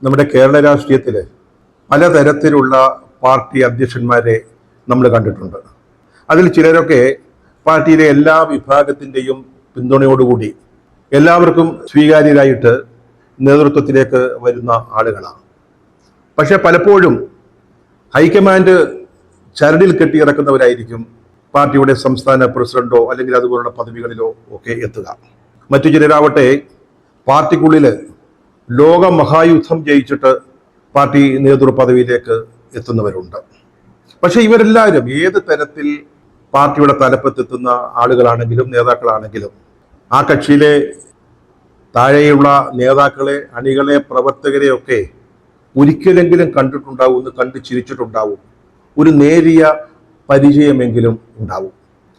നമ്മുടെ കേരള രാഷ്ട്രീയത്തിൽ പലതരത്തിലുള്ള പാർട്ടി അധ്യക്ഷന്മാരെ നമ്മൾ കണ്ടിട്ടുണ്ട്. അതിൽ ചിലരൊക്കെ പാർട്ടിയിലെ എല്ലാ വിഭാഗത്തിൻ്റെയും പിന്തുണയോടുകൂടി എല്ലാവർക്കും സ്വീകാര്യരായിട്ട് നേതൃത്വത്തിലേക്ക് വരുന്ന ആളുകളാണ്. പക്ഷെ പലപ്പോഴും ഹൈക്കമാൻഡ് ചരടിൽ കെട്ടിയിറക്കുന്നവരായിരിക്കും പാർട്ടിയുടെ സംസ്ഥാന പ്രസിഡന്റോ അല്ലെങ്കിൽ അതുപോലുള്ള പദവികളിലോ ഒക്കെ എത്തുക. മറ്റു ചിലരാവട്ടെ പാർട്ടിക്കുള്ളിൽ ലോക മഹായുദ്ധം ജയിച്ചിട്ട് പാർട്ടി നേതൃപദവിയിലേക്ക് എത്തുന്നവരുണ്ട്. പക്ഷെ ഇവരെല്ലാവരും ഏത് തരത്തിൽ പാർട്ടിയുടെ തലപ്പത്തെത്തുന്ന ആളുകളാണെങ്കിലും നേതാക്കളാണെങ്കിലും ആ കക്ഷിയിലെ താഴെയുള്ള നേതാക്കളെ, അണികളെ, പ്രവർത്തകരെയൊക്കെ ഒരിക്കലെങ്കിലും കണ്ടിട്ടുണ്ടാവും, ഒന്ന് കണ്ടു ചിരിച്ചിട്ടുണ്ടാവും, ഒരു നേരിയ പരിചയമെങ്കിലും ഉണ്ടാവും.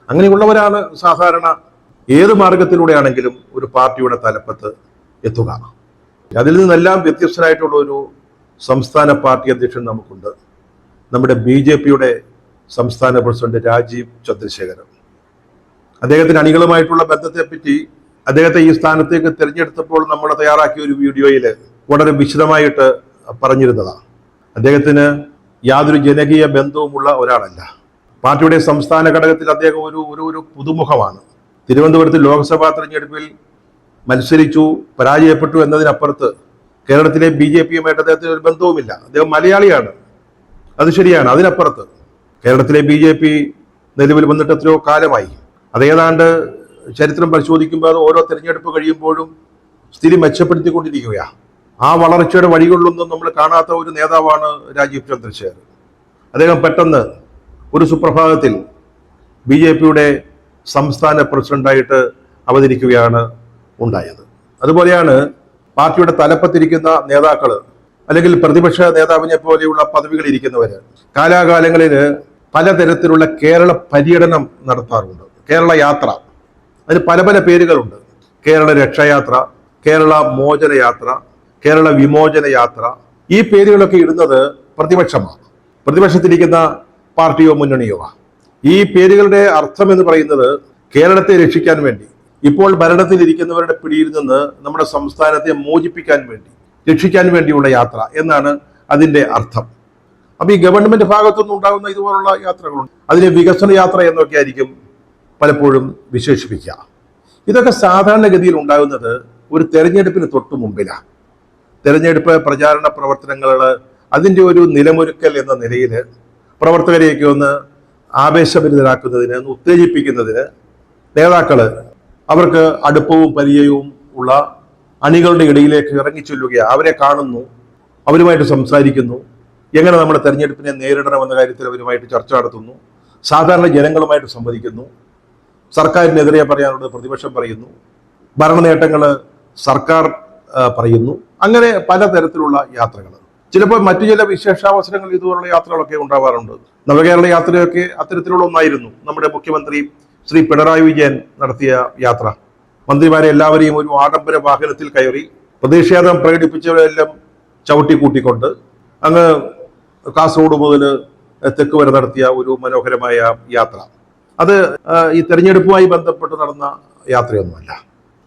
അങ്ങനെയുള്ളവരാണ് സാധാരണ ഏത് മാർഗത്തിലൂടെയാണെങ്കിലും ഒരു പാർട്ടിയുടെ തലപ്പത്ത് എത്തുക. അതിൽ നിന്നെല്ലാം വ്യത്യസ്തനായിട്ടുള്ള ഒരു സംസ്ഥാന പാർട്ടി അധ്യക്ഷൻ നമുക്കുണ്ട്. നമ്മുടെ BJPയുടെ സംസ്ഥാന പ്രസിഡന്റ് രാജീവ് ചന്ദ്രശേഖരൻ. അദ്ദേഹത്തിന് അണികളുമായിട്ടുള്ള ബന്ധത്തെപ്പറ്റി അദ്ദേഹത്തെ ഈ സ്ഥാനത്തേക്ക് തിരഞ്ഞെടുത്തപ്പോൾ നമ്മൾ തയ്യാറാക്കിയ ഒരു വീഡിയോയിൽ വളരെ വിശദമായിട്ട് പറഞ്ഞിരുന്നതാണ്. അദ്ദേഹത്തിന് യാതൊരു ജനകീയ ബന്ധവുമുള്ള ഒരാളല്ല. പാർട്ടിയുടെ സംസ്ഥാന ഘടകത്തിൽ അദ്ദേഹം ഒരു പുതുമുഖമാണ്. തിരുവനന്തപുരത്ത് ലോക്സഭാ തെരഞ്ഞെടുപ്പിൽ മത്സരിച്ചു, പരാജയപ്പെട്ടു എന്നതിനപ്പുറത്ത് കേരളത്തിലെ BJPയുമായിട്ട് അദ്ദേഹത്തിന് ഒരു ബന്ധവുമില്ല. അദ്ദേഹം മലയാളിയാണ്, അത് ശരിയാണ്. അതിനപ്പുറത്ത് കേരളത്തിലെ BJP നിലവിൽ വന്നിട്ട് എത്രയോ കാലമായി. അതേതാണ്ട് ചരിത്രം പരിശോധിക്കുമ്പോൾ അത് ഓരോ തെരഞ്ഞെടുപ്പ് കഴിയുമ്പോഴും സ്ഥിതി മെച്ചപ്പെടുത്തിക്കൊണ്ടിരിക്കുകയാണ്. ആ വളർച്ചയുടെ വഴികളിലൊന്നും നമ്മൾ കാണാത്ത ഒരു നേതാവാണ് രാജീവ് ചന്ദ്രശേഖർ. അദ്ദേഹം പെട്ടെന്ന് ഒരു സുപ്രഭാതത്തിൽ BJPയുടെ സംസ്ഥാന പ്രസിഡന്റായിട്ട് അവതരിക്കുകയാണ് ഉണ്ടായത്. അതുപോലെയാണ് പാർട്ടിയുടെ തലപ്പത്തിരിക്കുന്ന നേതാക്കൾ അല്ലെങ്കിൽ പ്രതിപക്ഷ നേതാവിനെ പോലെയുള്ള പദവികളിൽ ഇരിക്കുന്നവര് കാലാകാലങ്ങളിൽ പലതരത്തിലുള്ള കേരള പര്യടനം നടത്താറുണ്ട്. കേരള യാത്ര, അതിന് പല പല പേരുകളുണ്ട്. കേരള രക്ഷായാത്ര, കേരള മോചന യാത്ര, കേരള വിമോചന യാത്ര. ഈ പേരുകളൊക്കെ ഇടുന്നത് പ്രതിപക്ഷമാണ്, പ്രതിപക്ഷത്തിരിക്കുന്ന പാർട്ടിയോ മുന്നണിയോ. ഈ പേരുകളുടെ അർത്ഥം എന്ന് പറയുന്നത് കേരളത്തെ രക്ഷിക്കാൻ വേണ്ടി, ഇപ്പോൾ ഭരണത്തിലിരിക്കുന്നവരുടെ പിടിയിൽ നിന്ന് നമ്മുടെ സംസ്ഥാനത്തെ മോചിപ്പിക്കാൻ വേണ്ടി, രക്ഷിക്കാൻ വേണ്ടിയുള്ള യാത്ര എന്നാണ് അതിന്റെ അർത്ഥം. അപ്പൊ ഈ ഗവൺമെന്റ് ഭാഗത്തുനിന്ന് ഉണ്ടാകുന്ന ഇതുപോലുള്ള യാത്രകളുണ്ട്. അതിനെ വികസന യാത്ര എന്നൊക്കെ ആയിരിക്കും പലപ്പോഴും വിശേഷിപ്പിക്കുക. ഇതൊക്കെ സാധാരണഗതിയിൽ ഉണ്ടാകുന്നത് ഒരു തെരഞ്ഞെടുപ്പിന് തൊട്ടു മുമ്പിലാണ്. തെരഞ്ഞെടുപ്പ് പ്രചാരണ പ്രവർത്തനങ്ങൾ അതിൻ്റെ ഒരു നിലമൊരുക്കൽ എന്ന നിലയിൽ പ്രവർത്തകരെയൊക്കെ ഒന്ന് ആവേശഭരിതരാക്കുന്നതിന്, ഒന്ന് ഉത്തേജിപ്പിക്കുന്നതിന് നേതാക്കൾ അവർക്ക് അടുപ്പവും പരിചയവും ഉള്ള അണികളുടെ ഇടയിലേക്ക് ഇറങ്ങിച്ചൊല്ലുകയാണ്. അവരെ കാണുന്നു, അവരുമായിട്ട് സംസാരിക്കുന്നു, എങ്ങനെ നമ്മുടെ തെരഞ്ഞെടുപ്പിനെ നേരിടണമെന്ന കാര്യത്തിൽ അവരുമായിട്ട് ചർച്ച നടത്തുന്നു, സാധാരണ ജനങ്ങളുമായിട്ട് സംവദിക്കുന്നു, സർക്കാരിനെതിരെ പറയാനുള്ളത് പ്രതിപക്ഷം പറയുന്നു, ഭരണ നേട്ടങ്ങൾ സർക്കാർ പറയുന്നു. അങ്ങനെ പലതരത്തിലുള്ള യാത്രകൾ. ചിലപ്പോൾ മറ്റു ചില വിശേഷാവസരങ്ങൾ ഇതുപോലുള്ള യാത്രകളൊക്കെ ഉണ്ടാവാറുണ്ട്. നവകേരള യാത്രയൊക്കെ അത്തരത്തിലുള്ള ഒന്നായിരുന്നു. നമ്മുടെ മുഖ്യമന്ത്രി ശ്രീ പിണറായി വിജയൻ നടത്തിയ യാത്ര. മന്ത്രിമാരെ എല്ലാവരെയും ഒരു ആഡംബര വാഹനത്തിൽ കയറി പ്രതിഷേധം പ്രകടിപ്പിച്ചവരെല്ലാം ചവിട്ടി കൂട്ടിക്കൊണ്ട് അങ്ങ് കാസർഗോഡ് മുതൽ തെക്ക് വരെ നടത്തിയ ഒരു മനോഹരമായ യാത്ര. അത് ഈ തെരഞ്ഞെടുപ്പുമായി ബന്ധപ്പെട്ട് നടന്ന യാത്രയൊന്നുമല്ല.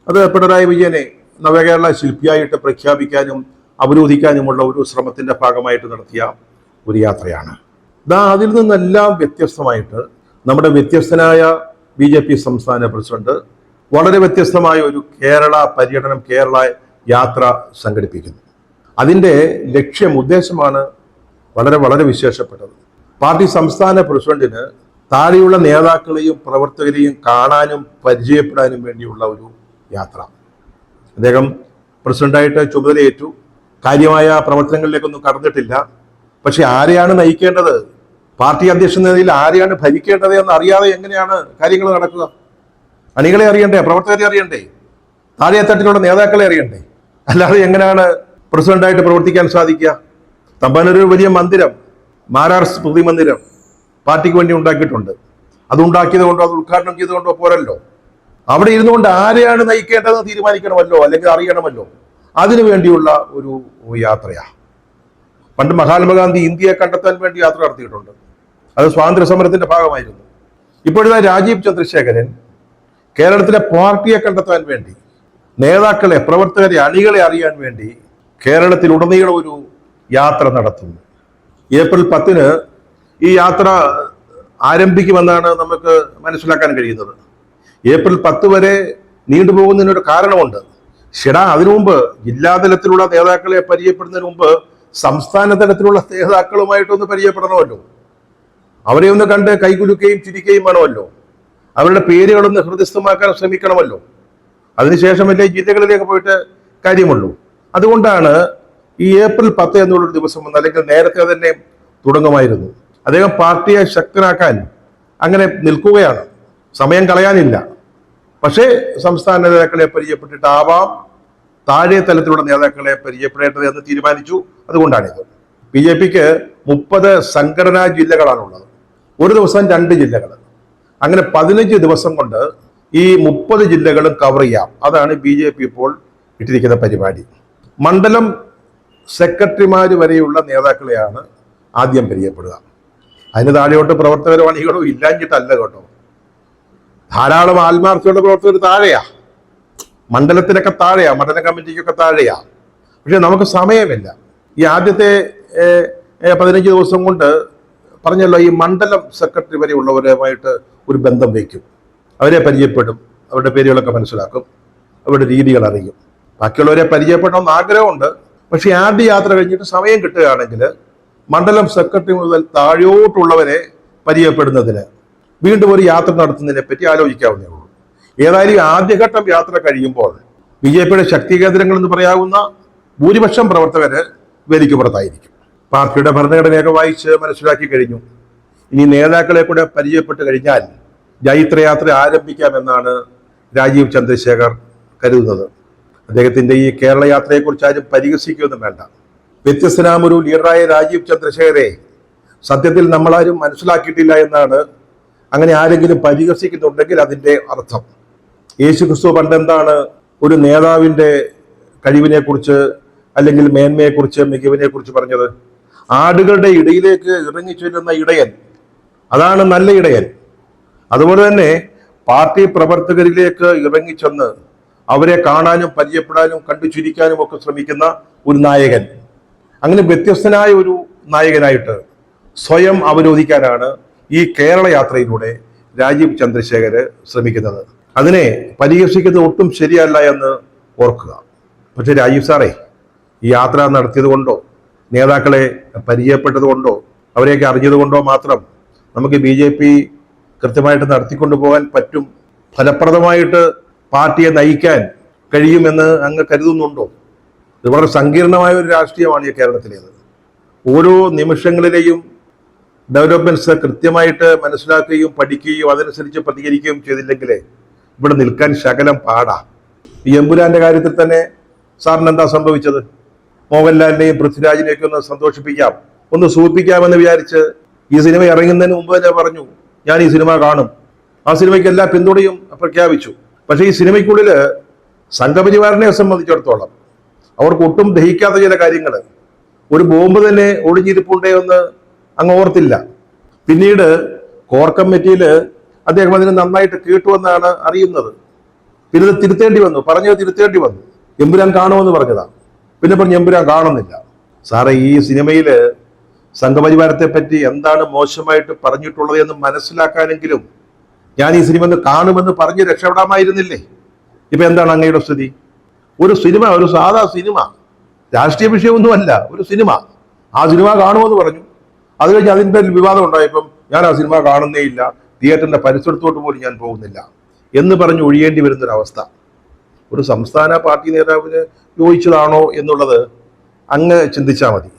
അത് പിണറായി വിജയനെ നവകേരള ശില്പിയായിട്ട് പ്രഖ്യാപിക്കാനും അവരോധിക്കാനുമുള്ള ഒരു ശ്രമത്തിന്റെ ഭാഗമായിട്ട് നടത്തിയ ഒരു യാത്രയാണ്. അതിൽ നിന്നെല്ലാം വ്യത്യസ്തമായിട്ട് നമ്മുടെ വ്യത്യസ്തനായ BJP സംസ്ഥാന പ്രസിഡന്റ് വളരെ വ്യത്യസ്തമായ ഒരു കേരള പര്യടനം, കേരള യാത്ര സംഘടിപ്പിക്കുന്നു. അതിൻ്റെ ഉദ്ദേശമാണ് വളരെ വളരെ വിശേഷപ്പെട്ടത്. പാർട്ടി സംസ്ഥാന പ്രസിഡന്റിന് താഴെയുള്ള നേതാക്കളെയും പ്രവർത്തകരെയും കാണാനും പരിചയപ്പെടാനും വേണ്ടിയുള്ള ഒരു യാത്ര. അദ്ദേഹം പ്രസിഡന്റായിട്ട് ചുമതലയേറ്റു, കാര്യമായ പ്രവർത്തനങ്ങളിലേക്കൊന്നും കടന്നിട്ടില്ല. പക്ഷെ ആരെയാണ് നയിക്കേണ്ടത്, പാർട്ടി അധ്യക്ഷ നിലയിൽ ആരെയാണ് ഭരിക്കേണ്ടത് എന്ന് അറിയാതെ എങ്ങനെയാണ് കാര്യങ്ങൾ നടക്കുക? അണികളെ അറിയണ്ടേ, പ്രവർത്തകരെ അറിയണ്ടേ, താഴെ തട്ടിലുള്ള നേതാക്കളെ അറിയണ്ടേ? അല്ലാതെ എങ്ങനെയാണ് പ്രസിഡന്റായിട്ട് പ്രവർത്തിക്കാൻ സാധിക്കുക? തമ്പാനൊരു വലിയ മന്ദിരം, മാരാർ സ്മൃതി മന്ദിരം പാർട്ടിക്ക് വേണ്ടി ഉണ്ടാക്കിയിട്ടുണ്ട്. അതുണ്ടാക്കിയത് കൊണ്ടോ അത് ഉദ്ഘാടനം ചെയ്തുകൊണ്ടോ പോരല്ലോ. അവിടെ ഇരുന്നുകൊണ്ട് ആരെയാണ് നയിക്കേണ്ടതെന്ന് തീരുമാനിക്കണമല്ലോ, അല്ലെങ്കിൽ അറിയണമല്ലോ. അതിനു വേണ്ടിയുള്ള ഒരു യാത്രയാണ്. പണ്ട് മഹാത്മാഗാന്ധി ഇന്ത്യയെ കണ്ടെത്താൻ വേണ്ടി യാത്ര നടത്തിയിട്ടുണ്ട്. അത് സ്വാതന്ത്ര്യ സമരത്തിന്റെ ഭാഗമായിരുന്നു. ഇപ്പോഴത്തെ രാജീവ് ചന്ദ്രശേഖരൻ കേരളത്തിലെ പാർട്ടിയെ കണ്ടെത്താൻ വേണ്ടി, നേതാക്കളെ, പ്രവർത്തകരെ, അണികളെ അറിയാൻ വേണ്ടി കേരളത്തിലുടനീളം ഒരു യാത്ര നടത്തുന്നു. ഏപ്രിൽ 10 ഈ യാത്ര ആരംഭിക്കുമെന്നാണ് നമുക്ക് മനസ്സിലാക്കാൻ കഴിയുന്നത്. ഏപ്രിൽ 10 വരെ നീണ്ടുപോകുന്നതിനൊരു കാരണമുണ്ട്. അതിനു മുമ്പ് ജില്ലാതലത്തിലുള്ള നേതാക്കളെ പരിചയപ്പെടുന്നതിന് മുമ്പ് സംസ്ഥാന തലത്തിലുള്ള നേതാക്കളുമായിട്ടൊന്ന് പരിചയപ്പെടണമല്ലോ. അവരെ ഒന്ന് കണ്ട് കൈകുലുക്കുകയും ചിരിക്കുകയും വേണമല്ലോ. അവരുടെ പേരുകളൊന്ന് ഹൃദയസ്ഥമാക്കാൻ ശ്രമിക്കണമല്ലോ. അതിനുശേഷമല്ലേ ജില്ലകളിലേക്ക് പോയിട്ട് കാര്യമുള്ളൂ. അതുകൊണ്ടാണ് ഈ ഏപ്രിൽ 10 എന്നുള്ളൊരു ദിവസം വന്ന്, അല്ലെങ്കിൽ നേരത്തെ തന്നെ തുടങ്ങുമായിരുന്നു. അദ്ദേഹം പാർട്ടിയെ ശക്തനാക്കാൻ അങ്ങനെ നിൽക്കുകയാണ്. സമയം കളയാനില്ല. പക്ഷേ സംസ്ഥാന നേതാക്കളെ പരിചയപ്പെട്ടിട്ടാവാം താഴെ തലത്തിലുള്ള നേതാക്കളെ പരിചയപ്പെടേണ്ടത് എന്ന് തീരുമാനിച്ചു. അതുകൊണ്ടാണിത്. BJPക്ക് 30 സംഘടനാ ജില്ലകളാണുള്ളത്. ഒരു ദിവസം 2 ജില്ലകൾ. അങ്ങനെ 15 ദിവസം കൊണ്ട് ഈ 30 ജില്ലകളും കവർ ചെയ്യാം. അതാണ് BJP ഇപ്പോൾ ഇട്ടിരിക്കുന്ന പരിപാടി. മണ്ഡലം സെക്രട്ടറിമാർ വരെയുള്ള നേതാക്കളെയാണ് ആദ്യം പരിചയപ്പെടുക. അതിന് താഴെയോട്ട് പ്രവർത്തകരോ അണികളോ ഇല്ലാഞ്ഞിട്ടല്ല കേട്ടോ. ധാരാളം ആത്മാർത്ഥതയുള്ള പ്രവർത്തകർ താഴെയാ, മണ്ഡലത്തിനൊക്കെ താഴെയാ, മണ്ഡലം കമ്മിറ്റിക്കൊക്കെ താഴെയാ. പക്ഷെ നമുക്ക് സമയമില്ല. ഈ ആദ്യത്തെ 15 ദിവസം കൊണ്ട് പറഞ്ഞല്ലോ, ഈ മണ്ഡലം സെക്രട്ടറി വരെ ഉള്ളവരുമായിട്ട് ഒരു ബന്ധം വയ്ക്കും. അവരെ പരിചയപ്പെടും, അവരുടെ പേരുകളൊക്കെ മനസ്സിലാക്കും, അവരുടെ രീതികൾ അറിയും. ബാക്കിയുള്ളവരെ പരിചയപ്പെടണമെന്ന് ആഗ്രഹമുണ്ട്. പക്ഷെ ആദ്യ യാത്ര കഴിഞ്ഞിട്ട് സമയം കിട്ടുകയാണെങ്കിൽ മണ്ഡലം സെക്രട്ടറി മുതൽ താഴോട്ടുള്ളവരെ പരിചയപ്പെടുന്നതിന് വീണ്ടും ഒരു യാത്ര നടത്തുന്നതിനെ പറ്റി ആലോചിക്കാവുന്നേ ഉള്ളൂ. ഏതായാലും ആദ്യഘട്ടം യാത്ര കഴിയുമ്പോൾ BJPയുടെ ശക്തി കേന്ദ്രങ്ങൾ എന്ന് പറയാവുന്ന ഭൂരിപക്ഷം പ്രവർത്തകര് വേദിക്ക് പുറത്തായിരിക്കും. പാർട്ടിയുടെ ഭരണഘടനയൊക്കെ വായിച്ച് മനസ്സിലാക്കി കഴിഞ്ഞു. ഇനി നേതാക്കളെ കൂടെ പരിചയപ്പെട്ട് കഴിഞ്ഞാൽ ജൈത്രയാത്ര ആരംഭിക്കാമെന്നാണ് രാജീവ് ചന്ദ്രശേഖർ കരുതുന്നത്. അദ്ദേഹത്തിന്റെ ഈ കേരള യാത്രയെക്കുറിച്ച് ആരും പരിഹസിക്കുകയൊന്നും വേണ്ട. വ്യത്യസ്തനാം ഒരു ലീഡറായ രാജീവ് ചന്ദ്രശേഖരെ സത്യത്തിൽ നമ്മളാരും മനസ്സിലാക്കിയിട്ടില്ല എന്നാണ്. അങ്ങനെ ആരെങ്കിലും പരിഹസിക്കുന്നുണ്ടെങ്കിൽ അതിൻ്റെ അർത്ഥം, യേശുക്രിസ്തു പണ്ടെന്താണ് ഒരു നേതാവിൻ്റെ കഴിവിനെക്കുറിച്ച് അല്ലെങ്കിൽ മേന്മയെക്കുറിച്ച് മികവിനെക്കുറിച്ച് പറഞ്ഞത്? ആടുകളുടെ ഇടയിലേക്ക് ഇറങ്ങിച്ചെല്ലുന്ന ഇടയൻ, അതാണ് നല്ല ഇടയൻ. അതുപോലെ തന്നെ പാർട്ടി പ്രവർത്തകരിലേക്ക് ഇറങ്ങിച്ചെന്ന് അവരെ കാണാനും പരിചയപ്പെടാനും കണ്ടു ചിരിക്കാനും ഒക്കെ ശ്രമിക്കുന്ന ഒരു നായകൻ. അങ്ങനെ വ്യത്യസ്തനായ ഒരു നായകനായിട്ട് സ്വയം അവരോധിക്കാനാണ് ഈ കേരള യാത്രയിലൂടെ രാജീവ് ചന്ദ്രശേഖര് ശ്രമിക്കുന്നത്. അതിനെ പരിഹസിക്കുന്നത് ഒട്ടും ശരിയല്ല എന്ന് ഓർക്കുക. പക്ഷെ രാജീവ് സാറേ, ഈ യാത്ര നടത്തിയത് കൊണ്ടോ നേതാക്കളെ പരിചയപ്പെട്ടത് കൊണ്ടോ അവരെയൊക്കെ അറിഞ്ഞത് കൊണ്ടോ മാത്രം നമുക്ക് BJP കൃത്യമായിട്ട് നടത്തിക്കൊണ്ടു പോകാൻ പറ്റും, ഫലപ്രദമായിട്ട് പാർട്ടിയെ നയിക്കാൻ കഴിയുമെന്ന് അങ്ങ് കരുതുന്നുണ്ടോ? ഇത് വളരെ സങ്കീർണമായ ഒരു രാഷ്ട്രീയമാണ് ഈ കേരളത്തിലേത്. ഓരോ നിമിഷങ്ങളിലെയും ഡെവലപ്മെന്റ്സ് കൃത്യമായിട്ട് മനസ്സിലാക്കുകയും പഠിക്കുകയും അതനുസരിച്ച് പ്രതികരിക്കുകയും ചെയ്തില്ലെങ്കിൽ ഇവിടെ നിൽക്കാൻ ശകലം പാടാ. ഈ എമ്പുരാന്റെ കാര്യത്തിൽ തന്നെ സാറിന് എന്താ സംഭവിച്ചത്? മോഹൻലാലിനെയും പൃഥ്വിരാജിനെയൊക്കെ ഒന്ന് സന്തോഷിപ്പിക്കാം, ഒന്ന് സൂചിപ്പിക്കാമെന്ന് വിചാരിച്ച് ഈ സിനിമ ഇറങ്ങുന്നതിന് മുമ്പ് തന്നെ പറഞ്ഞു, ഞാൻ ഈ സിനിമ കാണും. ആ സിനിമയ്ക്ക് എല്ലാ പിന്തുണയും പ്രഖ്യാപിച്ചു. പക്ഷേ ഈ സിനിമയ്ക്കുള്ളിൽ സംഘപരിവാറിനെ സംബന്ധിച്ചിടത്തോളം അവർക്ക് ഒട്ടും ദഹിക്കാത്ത ചില കാര്യങ്ങൾ, ഒരു ബോംബ് തന്നെ ഒളിഞ്ഞിരിപ്പുണ്ടേ എന്ന് അങ്ങ് ഓർത്തില്ല. പിന്നീട് കോർ കമ്മിറ്റിയിൽ അദ്ദേഹം അതിന് നന്നായിട്ട് കേട്ടുവെന്നാണ് അറിയുന്നത്. പിന്നെ ഇത് തിരുത്തേണ്ടി വന്നു, പറഞ്ഞത് തിരുത്തേണ്ടി വന്നു. എമ്പുരാൻ കാണുമെന്ന് പറഞ്ഞതാ, പിന്നെ പറഞ്ഞ് എമ്പുരാൻ കാണുന്നില്ല. സാറേ, ഈ സിനിമയിൽ സംഘപരിവാരത്തെ പറ്റി എന്താണ് മോശമായിട്ട് പറഞ്ഞിട്ടുള്ളത് എന്ന് മനസ്സിലാക്കാനെങ്കിലും ഞാൻ ഈ സിനിമ കാണുമെന്ന് പറഞ്ഞ് രക്ഷപ്പെടാമായിരുന്നില്ലേ? ഇപ്പൊ എന്താണ് അങ്ങയുടെ സ്ഥിതി? ഒരു സിനിമ, ഒരു സാധാ സിനിമ, രാഷ്ട്രീയ വിഷയമൊന്നുമല്ല, ഒരു സിനിമ, ആ സിനിമ കാണുമെന്ന് പറഞ്ഞു. അത് കഴിഞ്ഞ് അതിൻ്റെ വിവാദം ഉണ്ടായപ്പം ഞാൻ ആ സിനിമ കാണുന്നേ ഇല്ല, തിയേറ്ററിന്റെ പരിസരത്തോട്ട് പോലും ഞാൻ പോകുന്നില്ല എന്ന് പറഞ്ഞ് ഒഴിയേണ്ടി വരുന്നൊരവസ്ഥ ഒരു സംസ്ഥാന പാർട്ടി നേതാവിന് യോജിച്ചതാണോ എന്നുള്ളത് അങ്ങ് ചിന്തിച്ചാൽ മതി.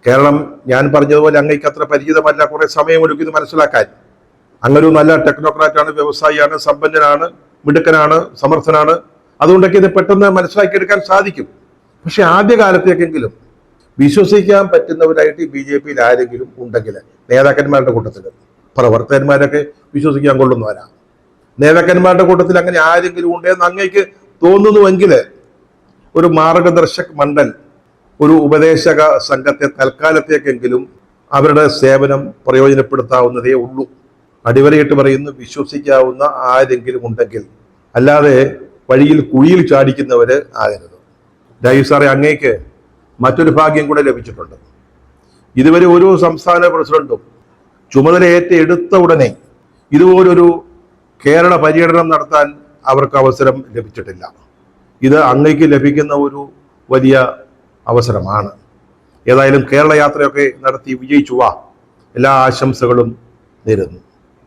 കേരളം ഞാൻ പറഞ്ഞതുപോലെ അങ്ങേക്ക് അത്ര പരിചിതമല്ല, കുറെ സമയമെടുക്കും ഇത് മനസ്സിലാക്കാൻ. അങ്ങൊരു നല്ല ടെക്നോക്രാറ്റാണ്, വ്യവസായിയാണ്, സമ്പന്നനാണ്, മിടുക്കനാണ്, സമർത്ഥനാണ്. അതുകൊണ്ടൊക്കെ ഇത് പെട്ടെന്ന് മനസ്സിലാക്കിയെടുക്കാൻ സാധിക്കും. പക്ഷെ ആദ്യകാലത്തേക്കെങ്കിലും വിശ്വസിക്കാൻ പറ്റുന്നവരായിട്ട് BJPയിൽ ആരെങ്കിലും ഉണ്ടെങ്കിൽ, നേതാക്കന്മാരുടെ കൂട്ടത്തിൽ, പ്രവർത്തകന്മാരൊക്കെ വിശ്വസിക്കാൻ കൊള്ളുന്നവരാ. നേതാക്കന്മാരുടെ കൂട്ടത്തിൽ അങ്ങനെ ആരെങ്കിലും ഉണ്ടെന്ന് അങ്ങേക്ക് തോന്നുന്നുവെങ്കിൽ ഒരു മാർഗദർശക് മണ്ഡൽ, ഒരു ഉപദേശക സംഘത്തെ തൽക്കാലത്തേക്കെങ്കിലും അവരുടെ സേവനം പ്രയോജനപ്പെടുത്താവുന്നതേ ഉള്ളൂ. അടിവരയിട്ട് പറയുന്നു, വിശ്വസിക്കാവുന്ന ആരെങ്കിലും ഉണ്ടെങ്കിൽ, അല്ലാതെ വഴിയിൽ കുഴിയിൽ ചാടിക്കുന്നവര് ആകരുത്. രാജീവ് സാറേ, അങ്ങേക്ക് മറ്റൊരു ഭാഗ്യം കൂടെ ലഭിച്ചിട്ടുണ്ട്. ഇതുവരെ ഒരു സംസ്ഥാന പ്രസിഡന്റും ചുമതലയേറ്റ് എടുത്ത ഉടനെ ഇതുപോലൊരു കേരള പര്യടനം നടത്താൻ അവർക്ക് അവസരം ലഭിച്ചിട്ടില്ല. ഇത് അങ്ങേക്ക് ലഭിക്കുന്ന ഒരു വലിയ അവസരമാണ്. ഏതായാലും കേരള യാത്രയൊക്കെ നടത്തി വിജയിച്ചു വാ. എല്ലാ ആശംസകളും നേരുന്നു.